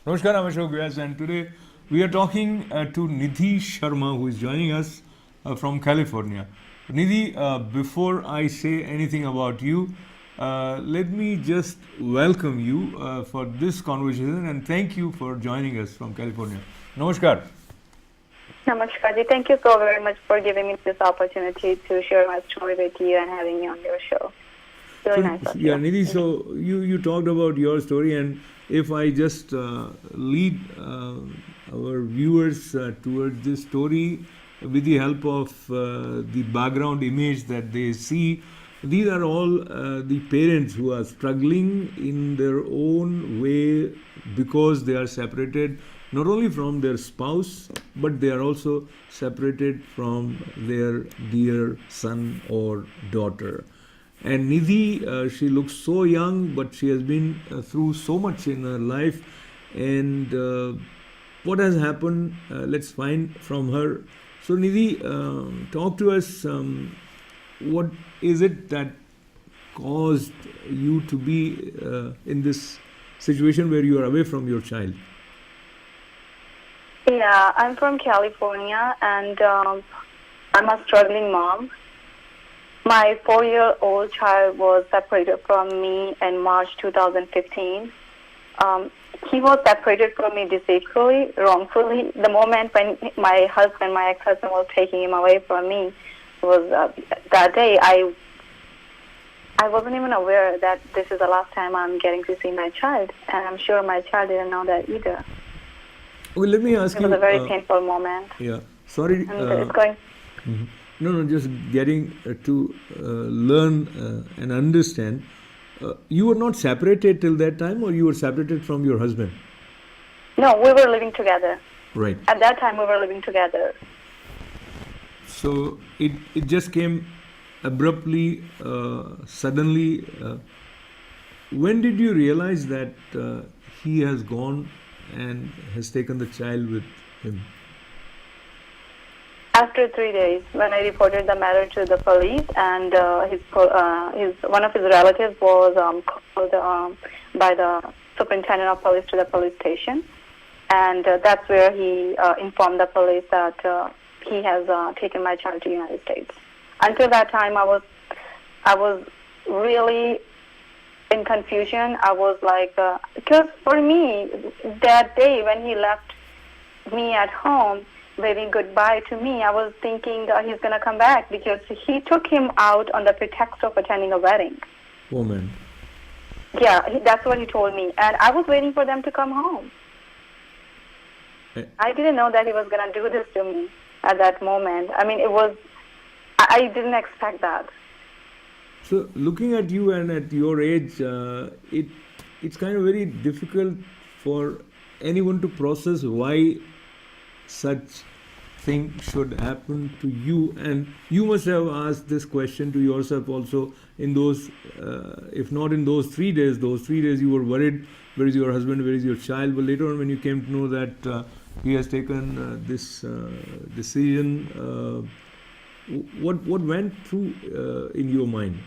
Namaskar, I'm Ashok Vyas, and today we are talking to Nidhi Sharma, who is joining us from California. Nidhi, before I say anything about you, let me just welcome you for this conversation and thank you for joining us from California. Namaskar. Namaskar ji. Thank you so very much for giving me this opportunity to share my story with you and having me on your show. Really nice of you. Nidhi, so you talked about your story, and if I just lead our viewers towards this story with the help of the background image that they see, these are all the parents who are struggling in their own way because they are separated not only from their spouse, but they are also separated from their dear son or daughter. And Nidhi, she looks so young, but she has been through so much in her life. And what has happened, let's find from her. So, Nidhi, talk to us. What is it that caused you to be in this situation where you are away from your child? Yeah, I'm from California and I'm a struggling mom. My 4-year-old child was separated from me in March 2015. He was separated from me deceitfully, wrongfully. The moment when my ex-husband was taking him away from me was that day I wasn't even aware that this is the last time I'm getting to see my child. And I'm sure my child didn't know that either. Well, let me ask you. It was a very painful moment. Yeah. Sorry. And it's going... Mm-hmm. No, just getting to learn and understand. You were not separated till that time, or you were separated from your husband? No, we were living together. Right. At that time, we were living together. So it just came abruptly, suddenly. When did you realize that he has gone and has taken the child with him? After 3 days, when I reported the matter to the police, and one of his relatives was called by the superintendent of police to the police station, and that's where he informed the police that he has taken my child to the United States. Until that time, I was really in confusion. I was like, because for me, that day when he left me at home, waving goodbye to me, I was thinking that he's going to come back because he took him out on the pretext of attending a wedding. Oh, man. Yeah, that's what he told me. And I was waiting for them to come home. I didn't know that he was going to do this to me at that moment. I mean, I didn't expect that. So, looking at you and at your age, it's kind of very difficult for anyone to process why such thing should happen to you, and you must have asked this question to yourself also in those if not in those 3 days you were worried, where is your husband, where is your child? But later on, when you came to know that he has taken this decision, what went through in your mind?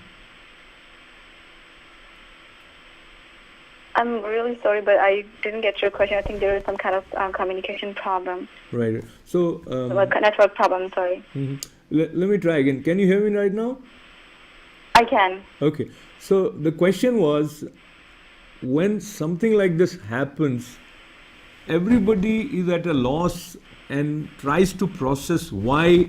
I'm really sorry, but I didn't get your question. I think there is some kind of communication problem. Right. So... network problem, sorry. Mm-hmm. Let me try again. Can you hear me right now? I can. Okay. So the question was, when something like this happens, everybody is at a loss and tries to process why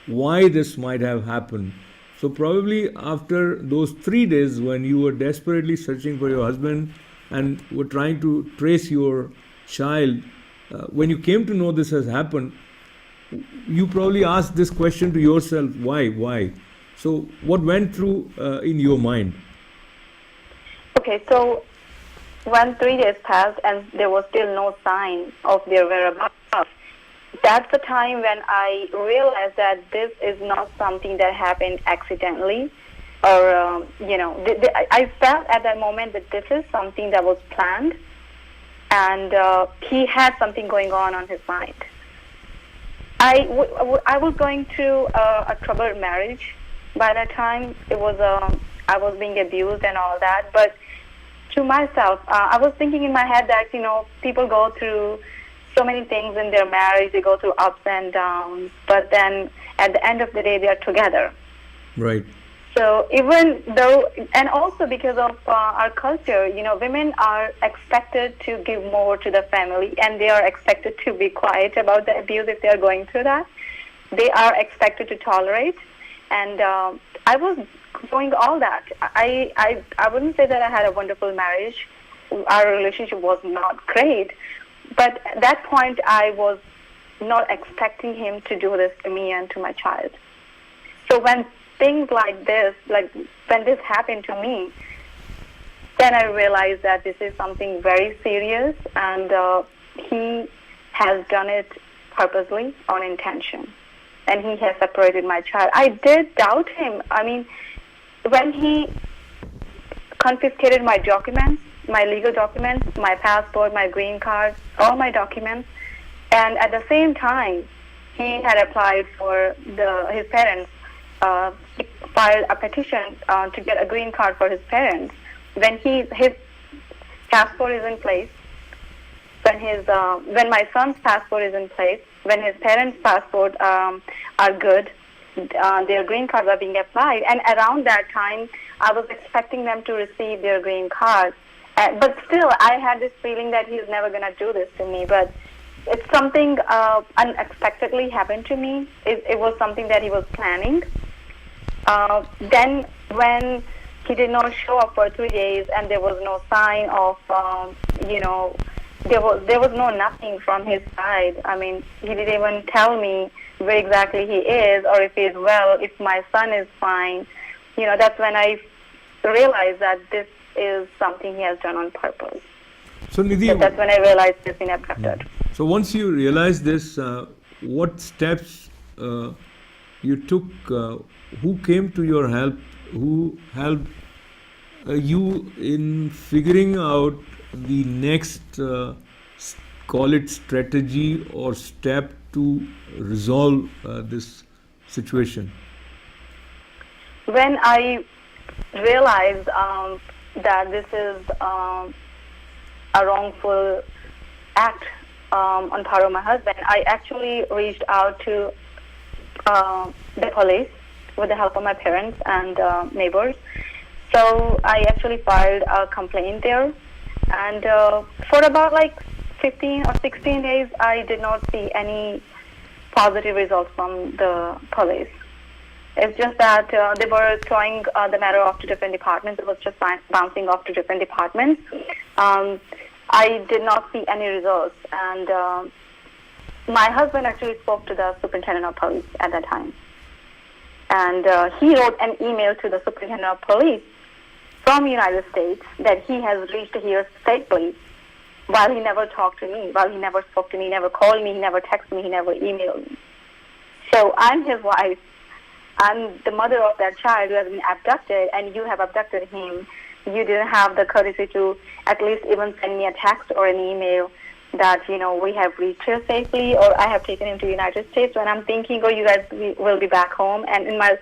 this might have happened. So probably after those 3 days when you were desperately searching for your husband and were trying to trace your child, when you came to know this has happened, you probably asked this question to yourself, why? So what went through in your mind? Okay, so when 3 days passed and there was still no sign of their whereabouts, that's the time when I realized that this is not something that happened accidentally, or I felt at that moment that this is something that was planned, and he had something going on his mind. I was going through a troubled marriage by that time. I was being abused and all that, but to myself, I was thinking in my head that, people go through so many things in their marriage. They go through ups and downs, but then at the end of the day, they are together. Right. So even though, and also because of our culture, women are expected to give more to the family, and they are expected to be quiet about the abuse if they are going through that. They are expected to tolerate, and I was doing all that. I wouldn't say that I had a wonderful marriage. Our relationship was not great, but at that point I was not expecting him to do this to me and to my child. So when things like this, like when this happened to me, then I realized that this is something very serious, and he has done it purposely, on intention, and he has separated my child. I did doubt him. I mean, when he confiscated my documents, my legal documents, my passport, my green card, all my documents, and at the same time, he had applied for his parents. He filed a petition to get a green card for his parents. When his passport is in place, when my son's passport is in place, when his parents' passport are good, their green cards are being applied. And around that time, I was expecting them to receive their green card. But still, I had this feeling that he's never going to do this to me. But it's something unexpectedly happened to me. It was something that he was planning. Then when he did not show up for 3 days, and there was no sign of, there was no nothing from his side. I mean, he didn't even tell me where exactly he is, or if he's well, if my son is fine. That's when I realized that this is something he has done on purpose. So Nidhi, that's when I realized he's been abducted. So once you realized this, what steps you took? Who came to your help? Who helped you in figuring out the next, call it strategy or step to resolve this situation? When I realized that this is a wrongful act on part of my husband, I actually reached out to the police with the help of my parents and neighbors. So I actually filed a complaint there, and for about 15 or 16 days, I did not see any positive results from the police. It's just that they were throwing the matter off to different departments. It was just bouncing off to different departments. I did not see any results, and my husband actually spoke to the superintendent of police at that time. And he wrote an email to the superintendent of police from the United States that he has reached here safely, while he never talked to me, while he never spoke to me, he never called me, he never texted me, he never emailed me. So I'm his wife. I'm the mother of that child who has been abducted, and you have abducted him. You didn't have the courtesy to at least even send me a text or an email that, we have reached here safely, or I have taken him to the United States. When I'm thinking, you guys will be back home. And in my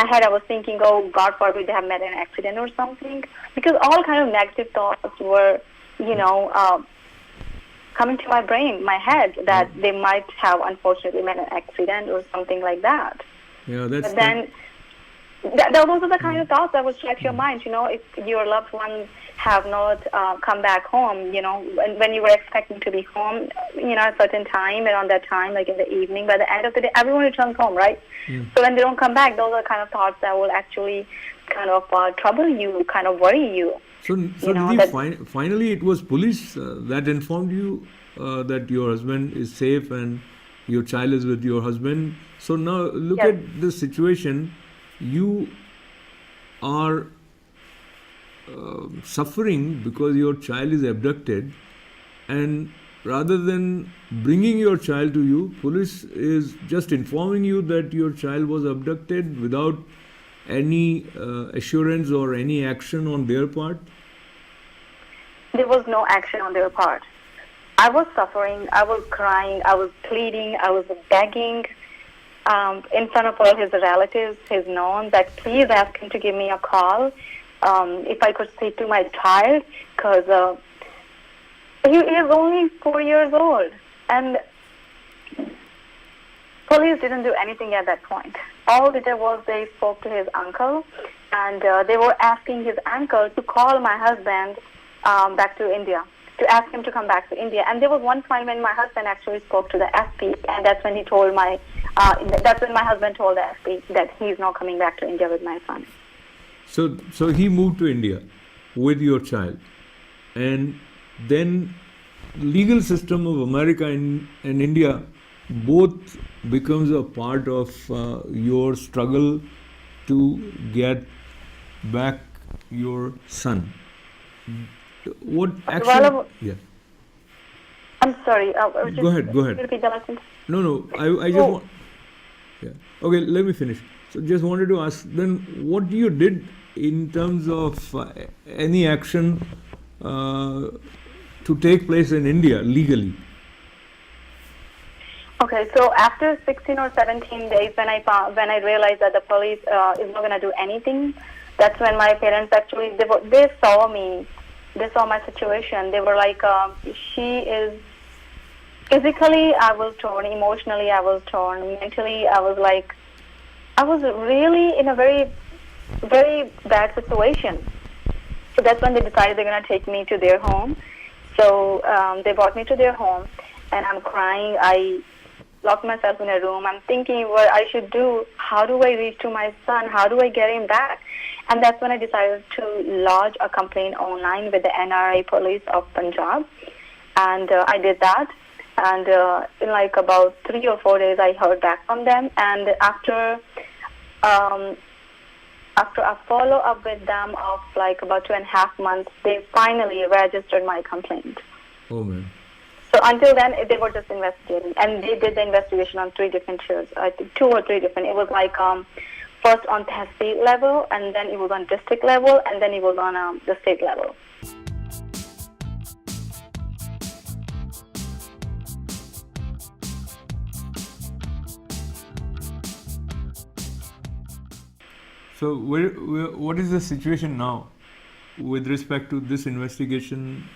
head, I was thinking, God forbid they have met an accident or something. Because all kind of negative thoughts were, coming to my brain, my head, that they might have unfortunately met an accident or something like that. Yeah, that's. But then, those are the kind of thoughts that would strike your mind. If your loved ones have not come back home, when you were expecting to be home, at a certain time, around that time, like in the evening, by the end of the day, everyone returns home, right? So when they don't come back, those are the kind of thoughts that will actually kind of trouble you, kind of worry you. So finally, it was police that informed you that your husband is safe and your child is with your husband. So now look at the situation. You are suffering because your child is abducted, and rather than bringing your child to you, police is just informing you that your child was abducted without any assurance or any action on their part. There was no action on their part. I was suffering, I was crying, I was pleading, I was begging in front of all his relatives, his knowns, that please ask him to give me a call. if I could speak to my child, because he is only 4 years old, and police didn't do anything at that point. All they did was they spoke to his uncle, and they were asking his uncle to call my husband back to India, to ask him to come back to India. And there was one point when my husband actually spoke to the SP, and that's when he told that's when my husband told the SP that he's not coming back to India with my son. So he moved to India with your child, and then legal system of America and India both becomes a part of your struggle to get back your son. What action? I'm sorry. Go ahead. Repeat the last sentence. No. I just want. Yeah. Okay. Let me finish. So just wanted to ask then what you did in terms of any action to take place in India legally. Okay, so after 16 or 17 days, when I realized that the police is not going to do anything, that's when my parents actually they saw me, they saw my situation. They were like, she is physically I was torn, emotionally I was torn, mentally I was really in a very, very bad situation. So that's when they decided they're going to take me to their home. So they brought me to their home, and I'm crying. I locked myself in a room. I'm thinking what I should do. How do I reach to my son? How do I get him back? And that's when I decided to lodge a complaint online with the NRI police of Punjab. And I did that. And in like about 3 or 4 days, I heard back from them. And after a follow-up with them of like about 2.5 months, they finally registered my complaint. Oh, man. So until then, they were just investigating. And they did the investigation on 3 different tiers. I think 2 or 3 different. It was like first on tehsil level, and then it was on district level, and then it was on the state level. So what is the situation now with respect to this investigation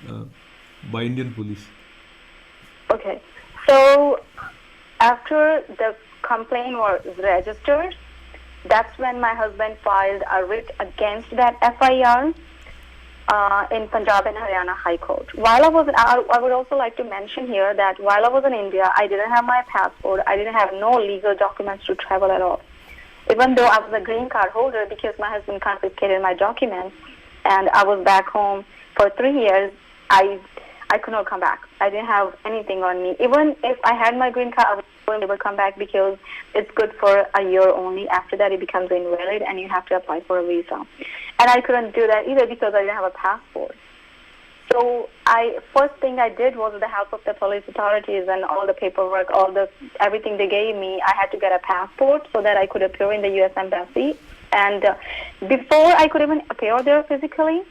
by Indian police? Okay, so after the complaint was registered, that's when my husband filed a writ against that FIR in Punjab and Haryana High Court. I would also like to mention here that while I was in India, I didn't have my passport. I didn't have no legal documents to travel at all. Even though I was a green card holder, because my husband confiscated my documents, and I was back home for 3 years, I could not come back. I didn't have anything on me. Even if I had my green card, I wouldn't be able to come back because it's good for a year only. After that, it becomes invalid, and you have to apply for a visa. And I couldn't do that either because I didn't have a passport. So first thing I did was with the help of the police authorities and all the paperwork, everything they gave me, I had to get a passport so that I could appear in the U.S. Embassy. And before I could even appear there physically,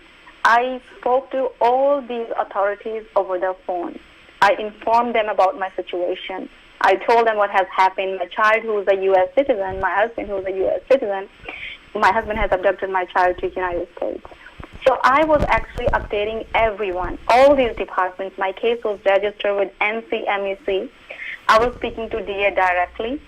I spoke to all these authorities over the phone. I informed them about my situation. I told them what has happened. My child, who is a U.S. citizen, my husband, who is a U.S. citizen, my husband has abducted my child to the United States. So I was actually updating everyone, all these departments. My case was registered with NCMEC. I was speaking to DA directly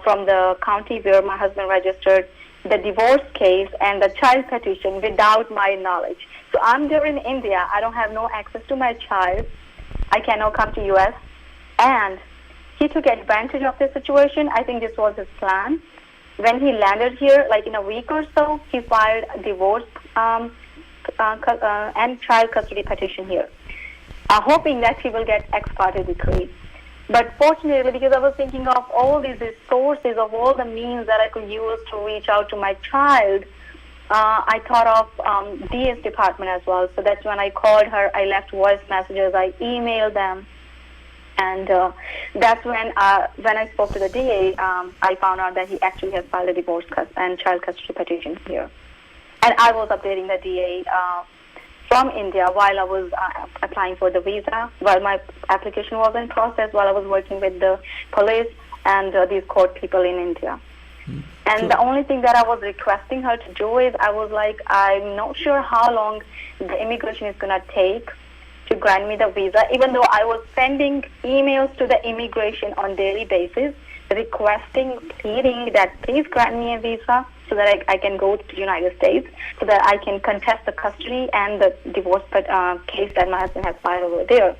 from the county where my husband registered the divorce case and the child petition without my knowledge. So I'm there in India. I don't have no access to my child. I cannot come to U.S. And he took advantage of the situation. I think this was his plan. When he landed here, like in a week or so, he filed a divorce and child custody petition here, hoping that he will get ex parte decree. But fortunately, because I was thinking of all these resources, of all the means that I could use to reach out to my child, I thought of DA's department as well. So that's when I called her. I left voice messages. I emailed them. And that's when I spoke to the DA, I found out that he actually has filed a divorce and child custody petition here. And I was updating the DA from India while I was applying for the visa, while my application was in process, while I was working with the police and these court people in India. And the only thing that I was requesting her to do is, I was like, I'm not sure how long the immigration is going to take to grant me the visa, even though I was sending emails to the immigration on daily basis, requesting, pleading that please grant me a visa so that I can go to the United States, so that I can contest the custody and the divorce case that my husband has filed over there.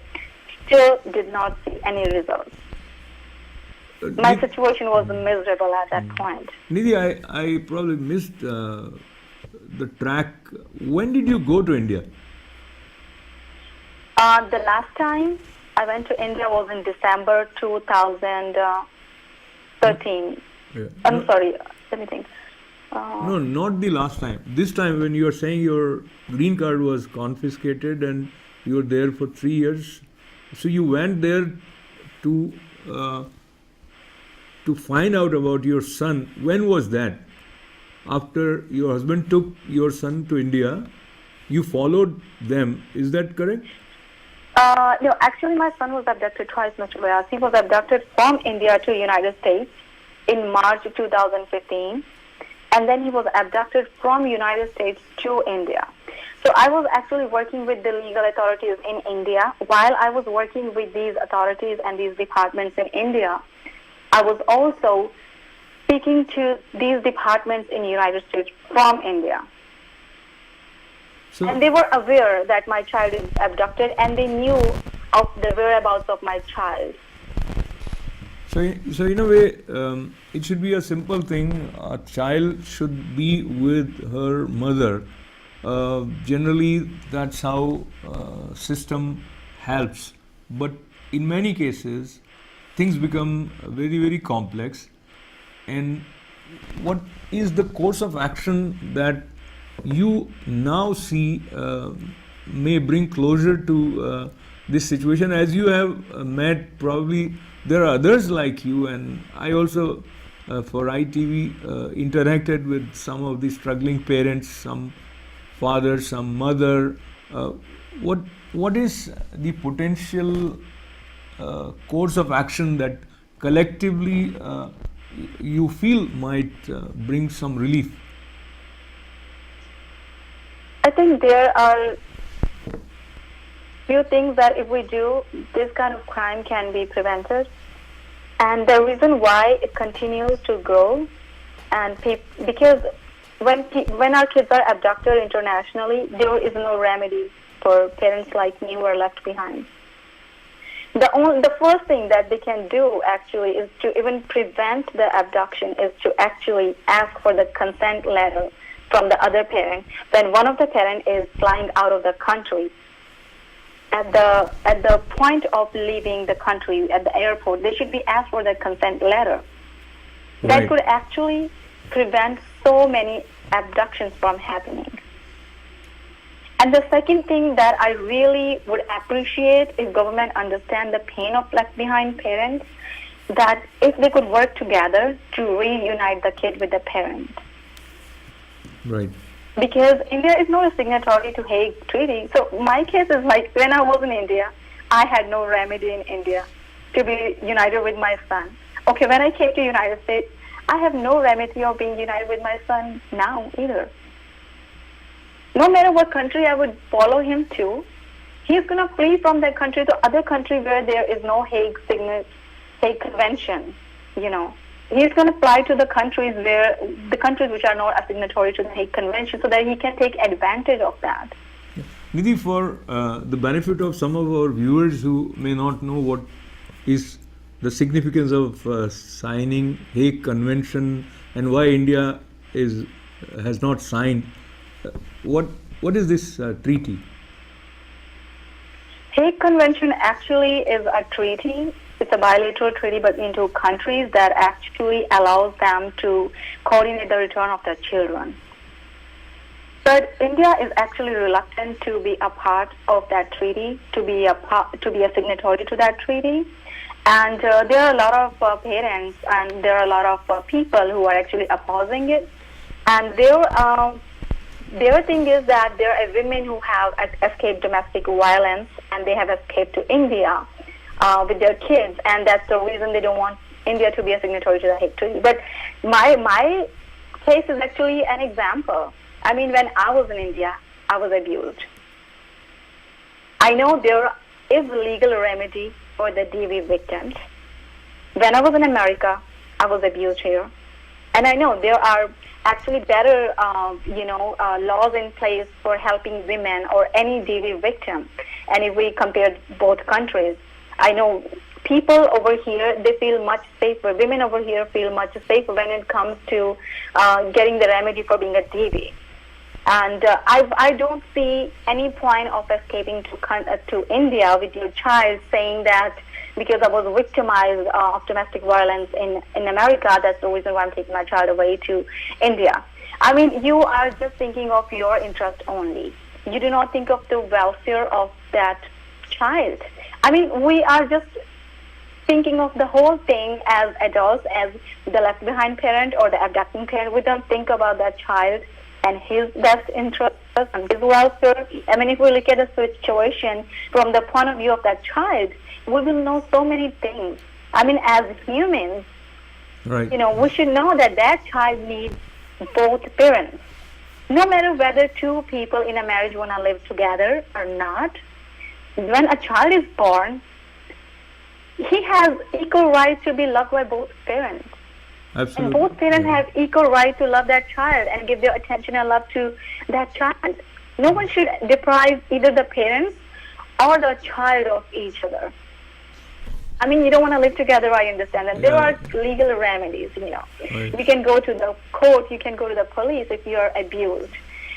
Still did not see any results. My situation was miserable at that point. Nidhi, I probably missed the track. When did you go to India? The last time I went to India was in December 2013. Yeah. I'm sorry, let me think. No, not the last time. This time when you are saying your green card was confiscated and you were there for 3 years. So you went there to find out about your son. When was that? After your husband took your son to India, you followed them. Is that correct? No, actually my son was abducted twice, Mr. Vyas. He was abducted from India to United States in March of 2015. And then he was abducted from United States to India. So I was actually working with the legal authorities in India. While I was working with these authorities and these departments in India, I was also speaking to these departments in the United States from India. So, and they were aware that my child is abducted, and they knew of the whereabouts of my child. So in a way, it should be a simple thing. A child should be with her mother. Generally, that's how system helps. But in many cases, things become very, very complex. And what is the course of action that you now see may bring closure to this situation? As you have met, probably there are others like you, and I also for ITV interacted with some of the struggling parents, some father, some mother. What is the potential course of action that collectively you feel might bring some relief? I think there are few things that if we do, this kind of crime can be prevented. And the reason why it continues to grow, and because when our kids are abducted internationally, there is no remedy for parents like me who are left behind. The first thing that they can do actually is to even prevent the abduction, is to actually ask for the consent letter from the other parent when one of the parent is flying out of the country. At the point of leaving the country, at the airport, they should be asked for the consent letter. Right. That could actually prevent so many abductions from happening. And the second thing that I really would appreciate if government understand the pain of left behind parents, that if they could work together to reunite the kid with the parent. Right. Because India is not a signatory to Hague Treaty. So my case is like, when I was in India, I had no remedy in India to be united with my son. Okay, when I came to United States, I have no remedy of being united with my son now either. No matter what country I would follow him to, he's going to flee from that country to other country where there is no Hague Convention, you know. He's going to fly to the countries which are not a signatory to the Hague Convention, so that he can take advantage of that. Nidhi, for the benefit of some of our viewers who may not know what is the significance of signing Hague Convention and why India has not signed, what is this treaty? Hague Convention actually is a treaty. It's a bilateral treaty between two countries that actually allows them to coordinate the return of their children. But India is actually reluctant to be a part of that treaty, to be a signatory to that treaty. And there are a lot of parents and there are a lot of people who are actually opposing it. And their thing is that there are women who have escaped domestic violence and they have escaped to India with their kids, and that's the reason they don't want India to be a signatory to the Hague Treaty. But my case is actually an example. I mean, when I was in India, I was abused. I know there is a legal remedy for the DV victims. When I was in America, I was abused here. And I know there are actually better, laws in place for helping women or any DV victim. And if we compare both countries, I know people over here, they feel much safer. Women over here feel much safer when it comes to getting the remedy for being a DV. And I don't see any point of escaping to India with your child, saying that because I was victimized of domestic violence in America, that's the reason why I'm taking my child away to India. I mean, you are just thinking of your interest only. You do not think of the welfare of that child. I mean, we are just thinking of the whole thing as adults, as the left behind parent or the abducting parent. We don't think about that child and his best interest and his welfare. I mean, if we look at the situation from the point of view of that child, we will know so many things. I mean, as humans, right, we should know that that child needs both parents. No matter whether two people in a marriage want to live together or not, when a child is born, he has equal right to be loved by both parents. Absolutely. And both parents have equal right to love that child and give their attention and love to that child. No one should deprive either the parents or the child of each other. I mean, you don't want to live together, I understand. And there are legal remedies, Right. You can go to the court, you can go to the police if you are abused.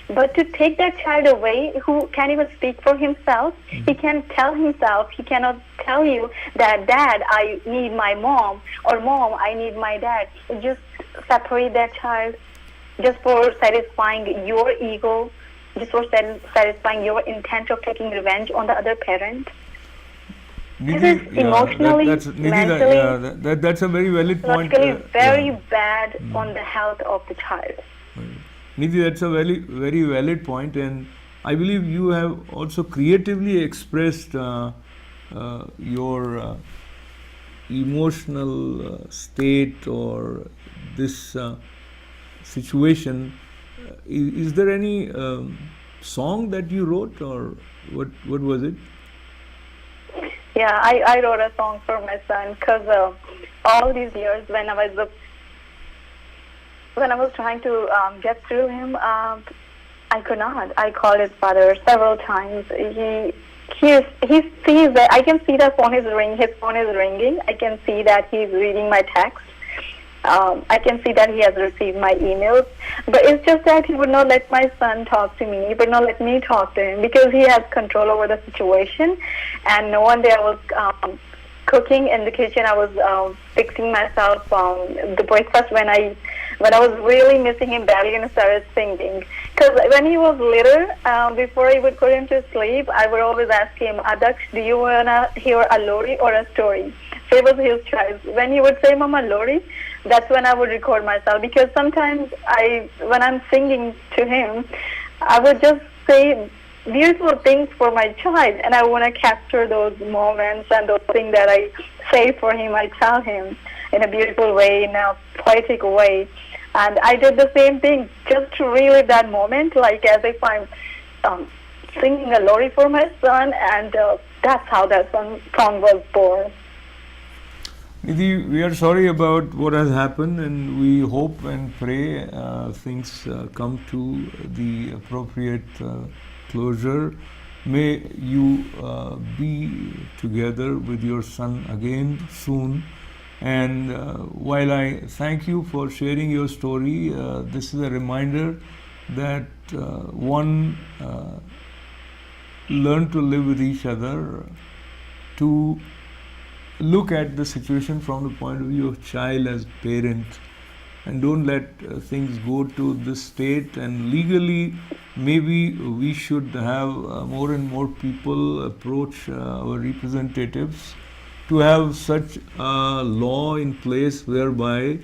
But to take that child away, who can't even speak for himself, he can't tell himself, he cannot tell you that, Dad, I need my mom, or Mom, I need my dad. Just separate that child just for satisfying your ego, just for satisfying your intent of taking revenge on the other parent. Nidhi, This is emotionally, mentally, that's a very valid point. Very bad on the health of the child. Nidhi, that's a very, very valid point, and I believe you have also creatively expressed your emotional state or this situation. Is there any song that you wrote, or what was it? Yeah, I wrote a song for my son because all these years when I was trying to get through him, I could not. I called his father several times. He sees that I can see that his phone is ringing. I can see that he's reading my text. I can see that he has received my emails, but it's just that he would not let my son talk to me. He would not let me talk to him because he has control over the situation. And one day I was cooking in the kitchen. I was fixing myself the breakfast when I was really missing him badly, and I started singing. Because when he was little, before I would put him to sleep, I would always ask him, Adaksh, do you want to hear a lori or a story? So it was his choice. When he would say, Mama, lori, that's when I would record myself. Because sometimes when I'm singing to him, I would just say beautiful things for my child, and I want to capture those moments and those things that I say for him. I tell him in a beautiful way, in a poetic way. And I did the same thing just to relive that moment, like as if I'm singing a lori for my son, and that's how that song was born. Nidhi, we are sorry about what has happened, and we hope and pray things come to the appropriate closure. May you be together with your son again soon. And while I thank you for sharing your story, this is a reminder that one, learn to live with each other, to look at the situation from the point of view of child as parent, and don't let things go to this state. And legally, maybe we should have more and more people approach our representatives to have such a law in place whereby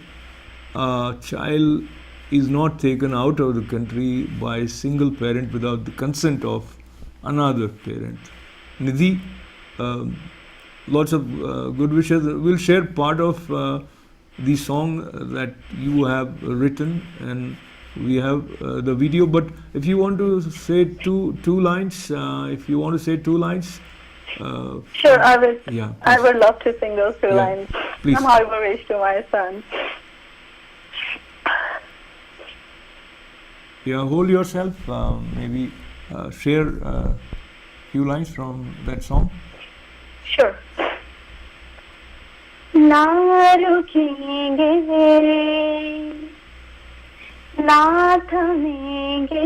a child is not taken out of the country by a single parent without the consent of another parent. Nidhi, lots of good wishes. We'll share part of the song that you have written, and we have the video. But if you want to say two lines, if you want to say 2 lines. Sure, I will. Yeah, I would love to sing those 2 lines. Please. I'm Harbor wish to my son. Yeah, hold yourself. Maybe share a few lines from that song. Sure. ना रुकेंगे, ना थमेंगे,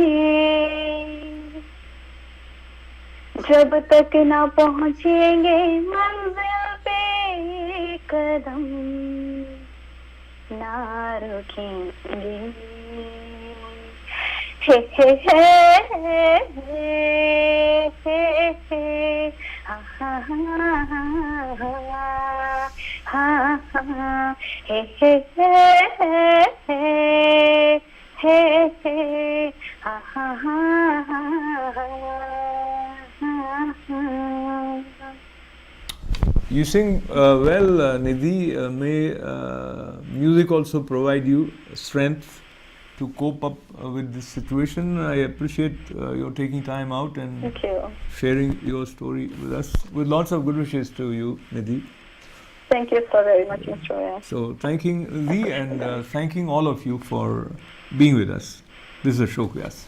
जब तक ना पहुँचेंगे मंजिल पे कदम, ना रुकेंगे। हे हे हे हे हे हा हा हा हा हे हे हे हे हा हा You sing well, Nidhi. May music also provide you strength to cope up with this situation. I appreciate your taking time out and Thank you. sharing your story with us. With lots of good wishes to you, Nidhi. Thank you so very much, Mr. Vyas. So thanking Nidhi and thanking all of you for being with us. This is Ashok Vyas.